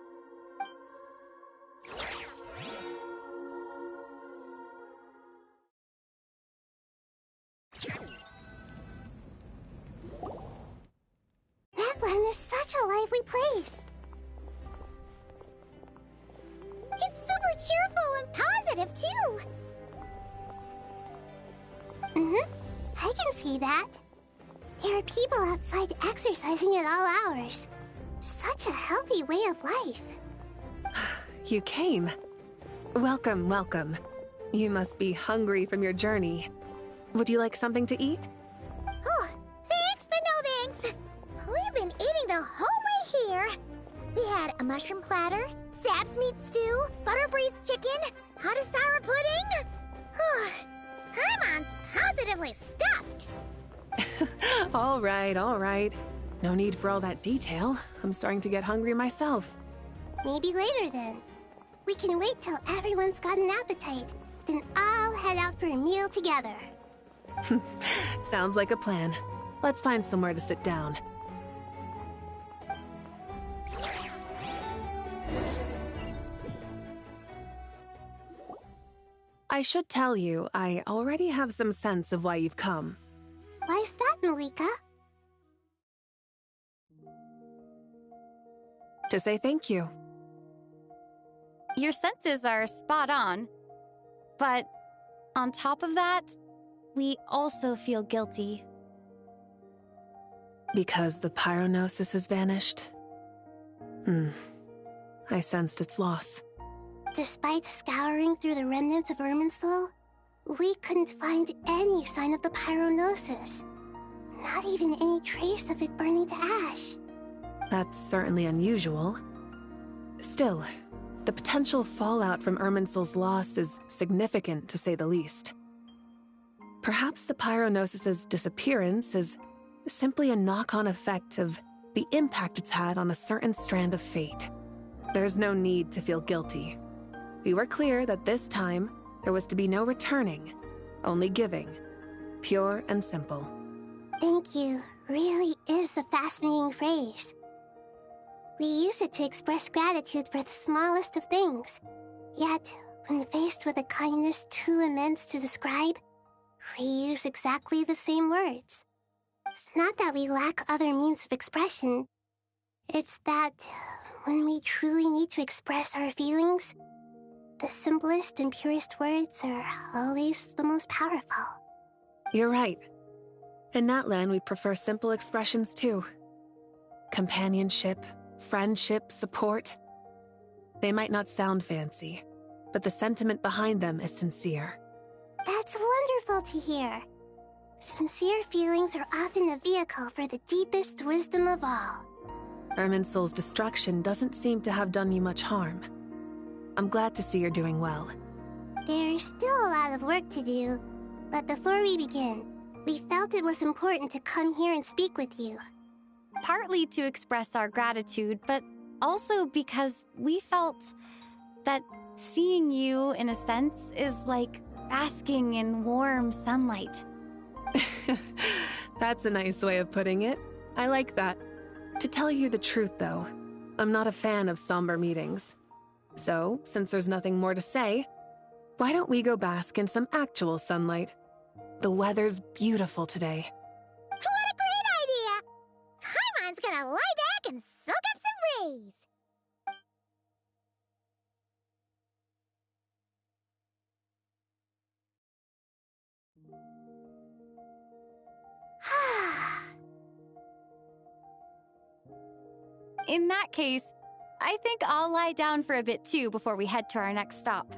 Natlan is such a lively place. It's super cheerful and positive, too. I can see that. There are people outside exercising at all hours. Such a healthy way of life. You came. Welcome, welcome. You must be hungry from your journey. Would you like something to eat? Oh, thanks, but no thanks. We've been eating the whole way here. We had a mushroom platter, Sap's meat stew, butter braised chicken, hot sour pudding. Paimon's positively stuffed. All right, all right. No need for all that detail. I'm starting to get hungry myself. Maybe later then. We can wait till everyone's got an appetite. Then I'll head out for a meal together. Sounds like a plan. Let's find somewhere to sit down. I should tell you, I already have some sense of why you've come. Why's that, Malika? To say thank you. Your senses are spot on. But on top of that, we also feel guilty. Because the pyronosis has vanished? I sensed its loss. Despite scouring through the remnants of Irminsul, we couldn't find any sign of the pyronosis. Not even any trace of it burning to ash. That's certainly unusual. Still, the potential fallout from Irminsul's loss is significant, to say the least. Perhaps the pyronosis's disappearance is simply a knock-on effect of the impact it's had on a certain strand of fate. There's no need to feel guilty. We were clear that this time, there was to be no returning, only giving. Pure and simple. Thank you really is a fascinating phrase. We use it to express gratitude for the smallest of things. Yet, when faced with a kindness too immense to describe, we use exactly the same words. It's not that we lack other means of expression. It's that when we truly need to express our feelings, the simplest and purest words are always the most powerful. You're right. In Natlan, we prefer simple expressions too. Companionship, friendship, support. They might not sound fancy, but the sentiment behind them is sincere. That's wonderful to hear. Sincere feelings are often a vehicle for the deepest wisdom of all. Irminsul's destruction doesn't seem to have done you much harm. I'm glad to see you're doing well. There's still a lot of work to do, but before we begin, we felt it was important to come here and speak with you. Partly to express our gratitude, but also because we felt that seeing you, in a sense, is like basking in warm sunlight. That's a nice way of putting it. I like that. To tell you the truth, though, I'm not a fan of somber meetings. So, since there's nothing more to say, why don't we go bask in some actual sunlight? The weather's beautiful today. What a great gonna lie back and soak up some rays. In that case, I think I'll lie down for a bit too before we head to our next stop.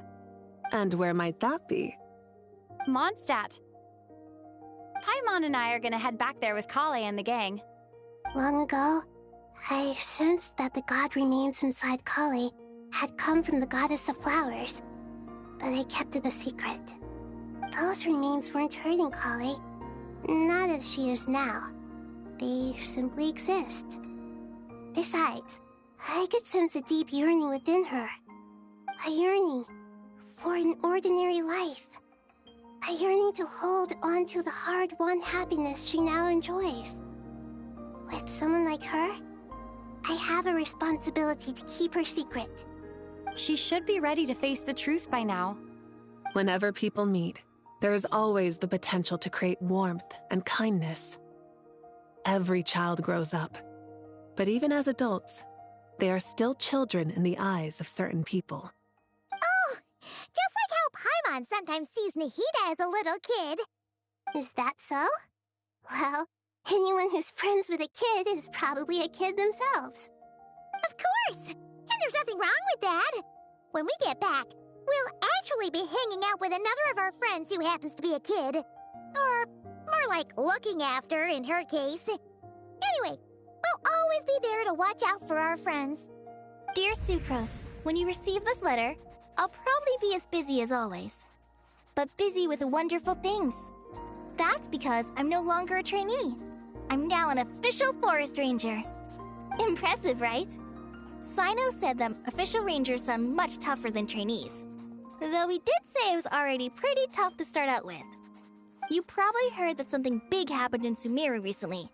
And where might that be? Mondstadt. Paimon and I are gonna head back there with Kale and the gang. Long ago, I sensed that the god remains inside Kali had come from the goddess of flowers, but I kept it a secret. Those remains weren't hurting Kali, not as she is now. They simply exist. Besides, I could sense a deep yearning within her. A yearning for an ordinary life. A yearning to hold on to the hard-won happiness she now enjoys. With someone like her, I have a responsibility to keep her secret. She should be ready to face the truth by now. Whenever people meet, there is always the potential to create warmth and kindness. Every child grows up, but even as adults, they are still children in the eyes of certain people. Oh, just like how Paimon sometimes sees Nahida as a little kid. Is that so? Well, anyone who's friends with a kid is probably a kid themselves. Of course! And there's nothing wrong with that. When we get back, we'll actually be hanging out with another of our friends who happens to be a kid. Or more like looking after, in her case. Anyway, we'll always be there to watch out for our friends. Dear Sucrose, when you receive this letter, I'll probably be as busy as always. But busy with wonderful things. That's because I'm no longer a trainee. I'm now an official forest ranger. Impressive, right? Sino said that official rangers sound much tougher than trainees. Though he did say it was already pretty tough to start out with. You probably heard that something big happened in Sumeru recently.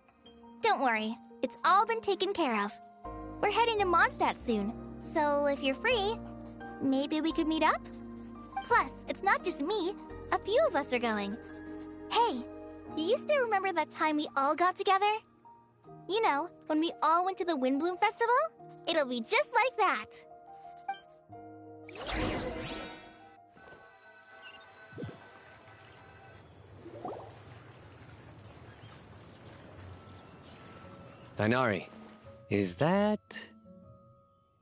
Don't worry, it's all been taken care of. We're heading to Mondstadt soon, so if you're free, maybe we could meet up? Plus, it's not just me, a few of us are going. Hey, do you still remember that time we all got together? You know, when we all went to the Windbloom Festival? It'll be just like that. Dainari, is that...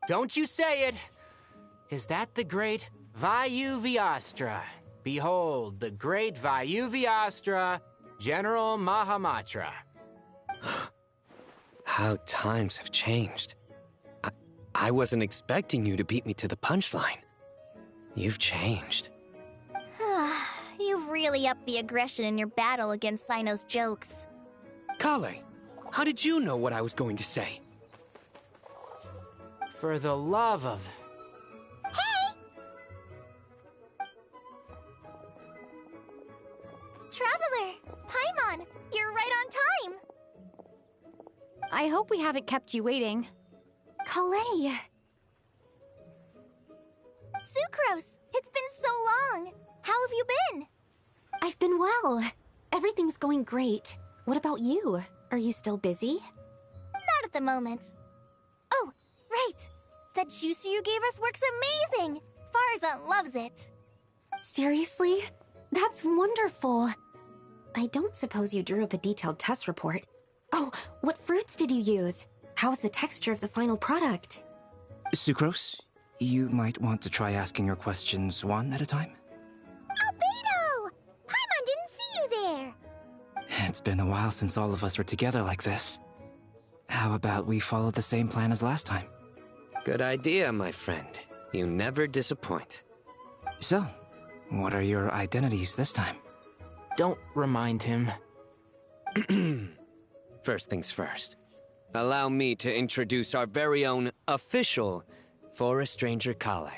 Don't you say it! Is that the great Vayu-Vyastra? Behold, the great Vayu-Vyastra, General Mahamatra. How times have changed. I wasn't expecting you to beat me to the punchline. You've changed. You've really upped the aggression in your battle against Sino's jokes. Kale, how did you know what I was going to say? For the love of... Hey! Traveler! Paimon! You're right on time! I hope we haven't kept you waiting. Kale! Sucrose! It's been so long! How have you been? I've been well. Everything's going great. What about you? Are you still busy? Not at the moment. Oh, right! That juicer you gave us works amazing! Farzan loves it! Seriously? That's wonderful. I don't suppose you drew up a detailed test report. Oh, what fruits did you use? How's the texture of the final product? Sucrose, you might want to try asking your questions one at a time. Albedo! Paimon didn't see you there! It's been a while since all of us were together like this. How about we follow the same plan as last time? Good idea, my friend. You never disappoint. So, what are your identities this time? Don't remind him. First things first. Allow me to introduce our very own official Forest Ranger Kale.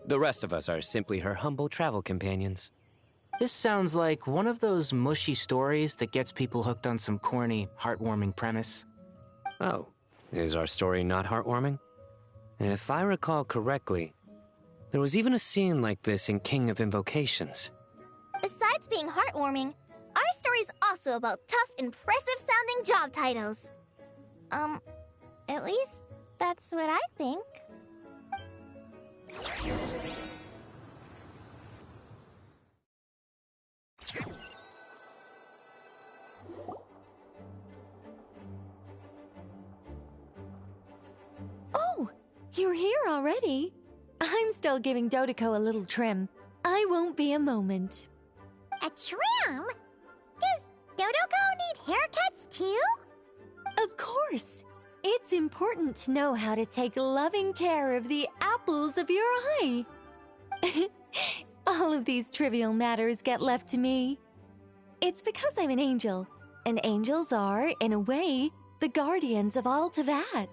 The rest of us are simply her humble travel companions. This sounds like one of those mushy stories that gets people hooked on some corny, heartwarming premise. Oh, is our story not heartwarming? If I recall correctly, there was even a scene like this in King of Invocations. Besides being heartwarming, our story's also about tough, impressive-sounding job titles. At least that's what I think. Oh, you're here already? I'm still giving Dodeko a little trim. I won't be a moment. A trim? Does Dodeko need haircuts too? Of course. It's important to know how to take loving care of the apples of your eye. All of these trivial matters get left to me. It's because I'm an angel, and angels are, in a way, the guardians of all Teyvat.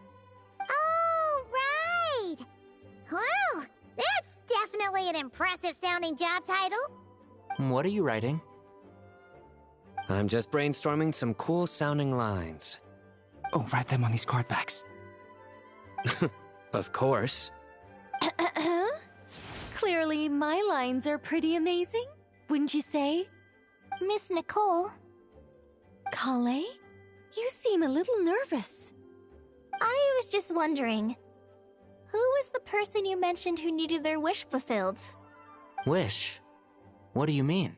Oh, right! Well, that's definitely an impressive-sounding job title. What are you writing? I'm just brainstorming some cool-sounding lines. Oh, write them on these card backs. Of course. Clearly, my lines are pretty amazing, wouldn't you say? Miss Nicole. Kale? You seem a little nervous. I was just wondering, who was the person you mentioned who needed their wish fulfilled? Wish? What do you mean?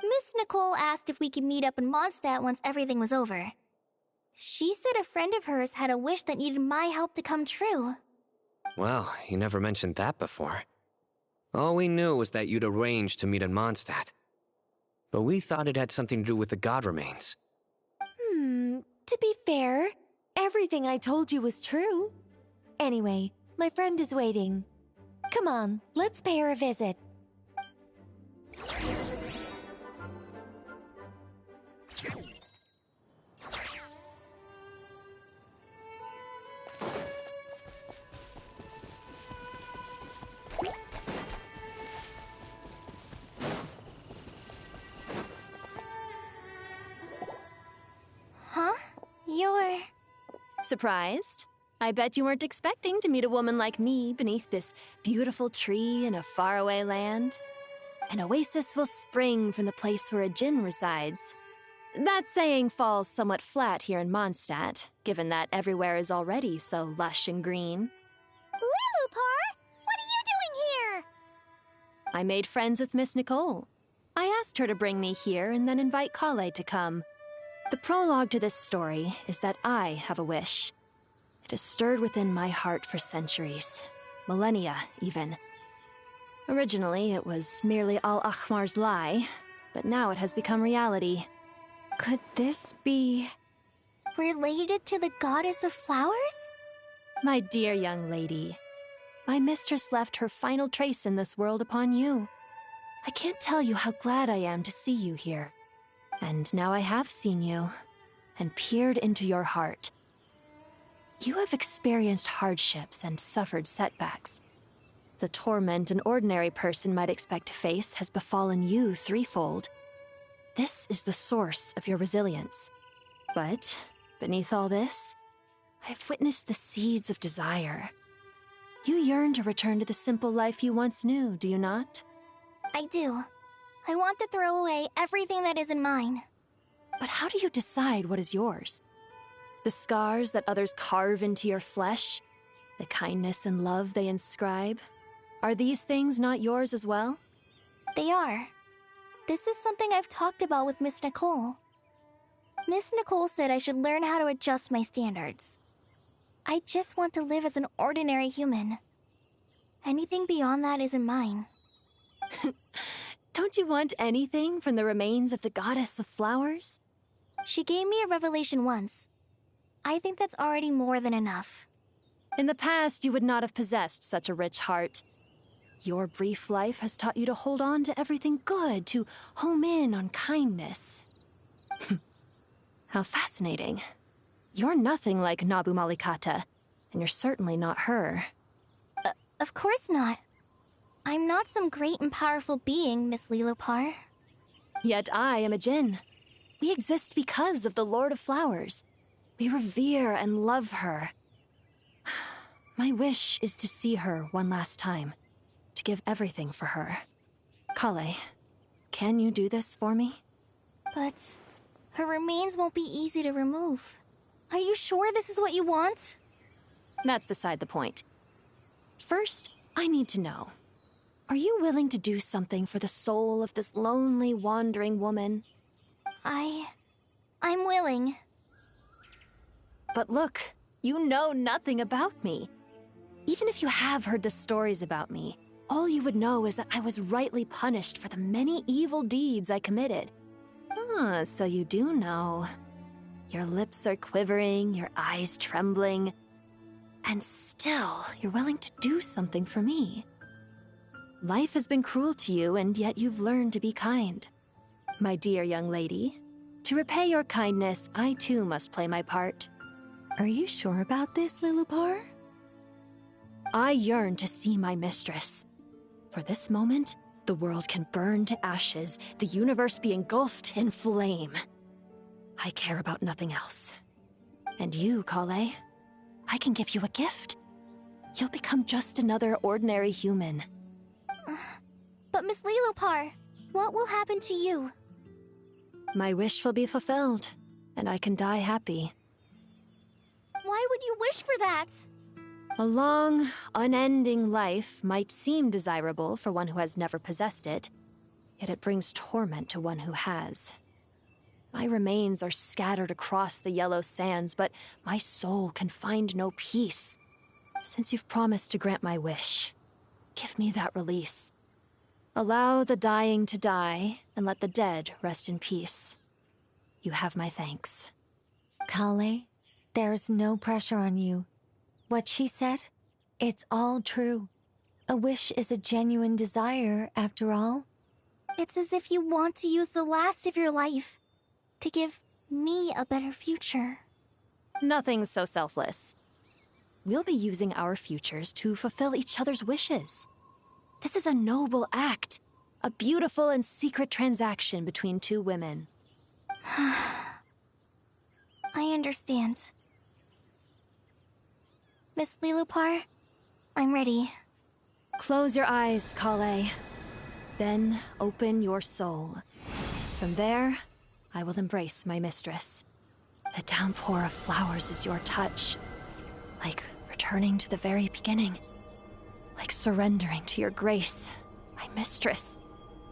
Miss Nicole asked if we could meet up in Mondstadt once everything was over. She said a friend of hers had a wish that needed my help to come true. Well, you never mentioned that before. All we knew was that you'd arranged to meet in Mondstadt. But we thought it had something to do with the god remains. To be fair, everything I told you was true. Anyway, my friend is waiting. Come on, let's pay her a visit. Huh? You're... Surprised? I bet you weren't expecting to meet a woman like me beneath this beautiful tree in a faraway land. An oasis will spring from the place where a djinn resides. That saying falls somewhat flat here in Mondstadt, given that everywhere is already so lush and green. Lilupar, what are you doing here? I made friends with Miss Nicole. I asked her to bring me here and then invite Kale to come. The prologue to this story is that I have a wish. It has stirred within my heart for centuries, millennia even. Originally, it was merely Al-Ahmar's lie, but now it has become reality. Could this be... related to the goddess of flowers? My dear young lady, my mistress left her final trace in this world upon you. I can't tell you how glad I am to see you here. And now I have seen you, and peered into your heart. You have experienced hardships and suffered setbacks. The torment an ordinary person might expect to face has befallen you threefold. This is the source of your resilience. But, beneath all this, I have witnessed the seeds of desire. You yearn to return to the simple life you once knew, do you not? I do. I want to throw away everything that isn't mine. But how do you decide what is yours? The scars that others carve into your flesh? The kindness and love they inscribe? Are these things not yours as well? They are. This is something I've talked about with Miss Nicole. Miss Nicole said I should learn how to adjust my standards. I just want to live as an ordinary human. Anything beyond that isn't mine. Don't you want anything from the remains of the goddess of flowers? She gave me a revelation once. I think that's already more than enough. In the past, you would not have possessed such a rich heart. Your brief life has taught you to hold on to everything good, to home in on kindness. How fascinating. You're nothing like Nabu Malikata, and you're certainly not her. Of course not. I'm not some great and powerful being, Miss Lilopar. Yet I am a djinn. We exist because of the Lord of Flowers. We revere and love her. My wish is to see her one last time, to give everything for her. Kale, can you do this for me? But her remains won't be easy to remove. Are you sure this is what you want? That's beside the point. First, I need to know. Are you willing to do something for the soul of this lonely, wandering woman? I'm willing. But look, you know nothing about me. Even if you have heard the stories about me, all you would know is that I was rightly punished for the many evil deeds I committed. Ah, so you do know. Your lips are quivering, your eyes trembling, and still you're willing to do something for me. Life has been cruel to you, and yet you've learned to be kind. My dear young lady, to repay your kindness, I too must play my part. Are you sure about this, Lilupar? I yearn to see my mistress. For this moment, the world can burn to ashes, the universe be engulfed in flame. I care about nothing else. And you, Kale, I can give you a gift. You'll become just another ordinary human. But Miss Lilupar, what will happen to you? My wish will be fulfilled, and I can die happy. Why would you wish for that? A long, unending life might seem desirable for one who has never possessed it, yet it brings torment to one who has. My remains are scattered across the yellow sands, but my soul can find no peace. Since you've promised to grant my wish, give me that release. Allow the dying to die, and let the dead rest in peace. You have my thanks. Kale, there's no pressure on you. What she said, it's all true. A wish is a genuine desire, after all. It's as if you want to use the last of your life to give me a better future. Nothing's so selfless. We'll be using our futures to fulfill each other's wishes. This is a noble act, a beautiful and secret transaction between two women. I understand. Miss Lilupar, I'm ready. Close your eyes, Kale. Then open your soul. From there, I will embrace my mistress. The downpour of flowers is your touch. Like returning to the very beginning. Like surrendering to your grace, my mistress.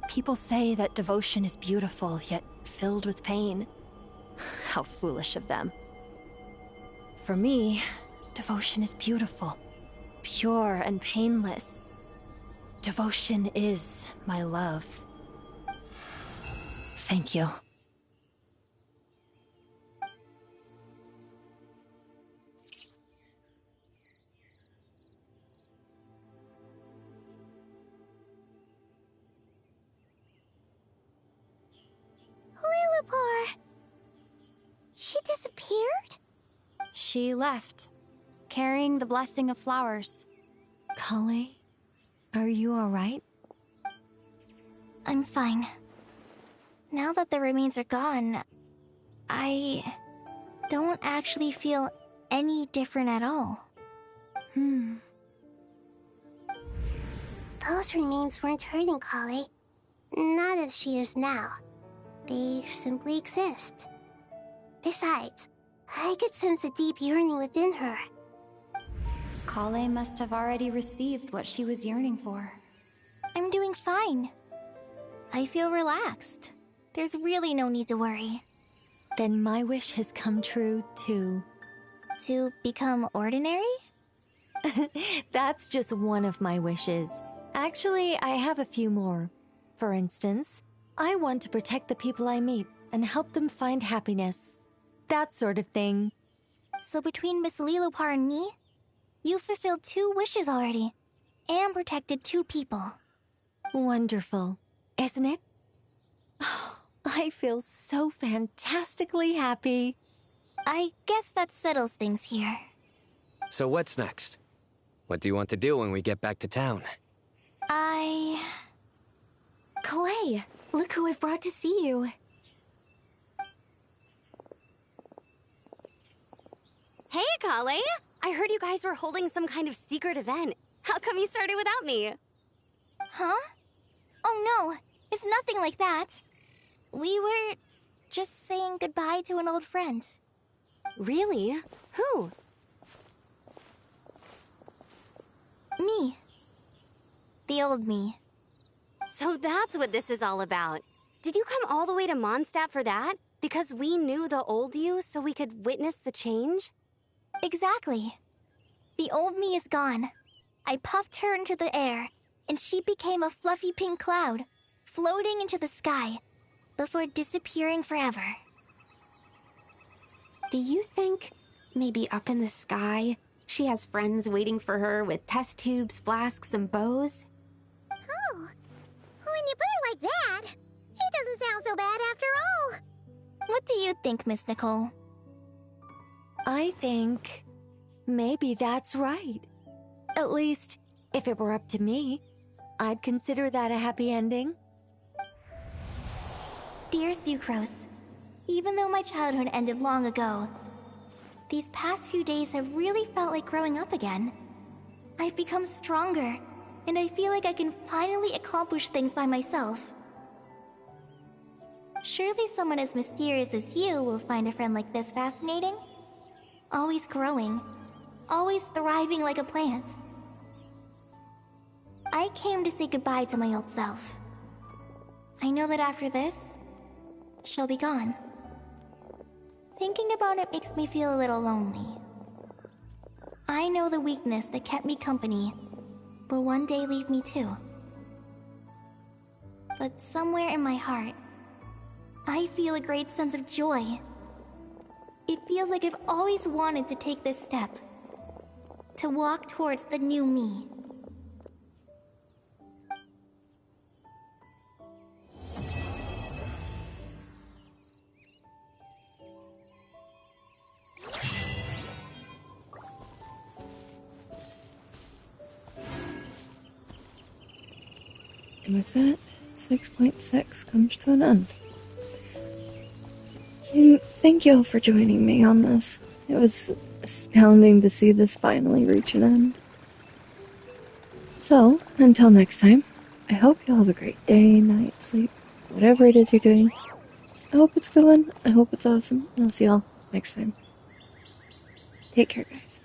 People say that devotion is beautiful, yet filled with pain. How foolish of them. For me, devotion is beautiful, pure and painless. Devotion is my love. Thank you. Lilupar! She disappeared? She left, carrying the blessing of flowers. Kale, are you alright? I'm fine. Now that the remains are gone, I don't actually feel any different at all. Those remains weren't hurting Kale. Not as she is now. They simply exist. Besides, I could sense a deep yearning within her. Kale must have already received what she was yearning for. I'm doing fine. I feel relaxed. There's really no need to worry. Then my wish has come true, too. To become ordinary? That's just one of my wishes. Actually, I have a few more. For instance, I want to protect the people I meet and help them find happiness. That sort of thing. So between Miss Lilupar and me, you've fulfilled 2 wishes already, and protected 2 people. Wonderful, isn't it? Oh, I feel so fantastically happy. I guess that settles things here. So what's next? What do you want to do when we get back to town? Clay, look who I've brought to see you. Hey, Kale! I heard you guys were holding some kind of secret event. How come you started without me? Huh? Oh no, it's nothing like that. We were just saying goodbye to an old friend. Really? Who? Me. The old me. So that's what this is all about. Did you come all the way to Mondstadt for that? Because we knew the old you so we could witness the change? Exactly. The old me is gone. I puffed her into the air, and she became a fluffy pink cloud, floating into the sky, before disappearing forever. Do you think, maybe up in the sky, she has friends waiting for her with test tubes, flasks, and bows? Oh, when you put it like that, it doesn't sound so bad after all. What do you think, Miss Nicole? I think maybe that's right. At least, if it were up to me, I'd consider that a happy ending. Dear Sucrose, even though my childhood ended long ago, these past few days have really felt like growing up again. I've become stronger, and I feel like I can finally accomplish things by myself. Surely someone as mysterious as you will find a friend like this fascinating? Always growing, always thriving like a plant. I came to say goodbye to my old self. I know that after this, she'll be gone. Thinking about it makes me feel a little lonely. I know the weakness that kept me company will one day leave me too. But somewhere in my heart, I feel a great sense of joy. It feels like I've always wanted to take this step, to walk towards the new me. And with that, 6.6 comes to an end. And thank you all for joining me on this. It was astounding to see this finally reach an end. So, until next time, I hope you all have a great day, night, sleep, whatever it is you're doing. I hope it's a good one. I hope it's awesome. And I'll see y'all next time. Take care, guys.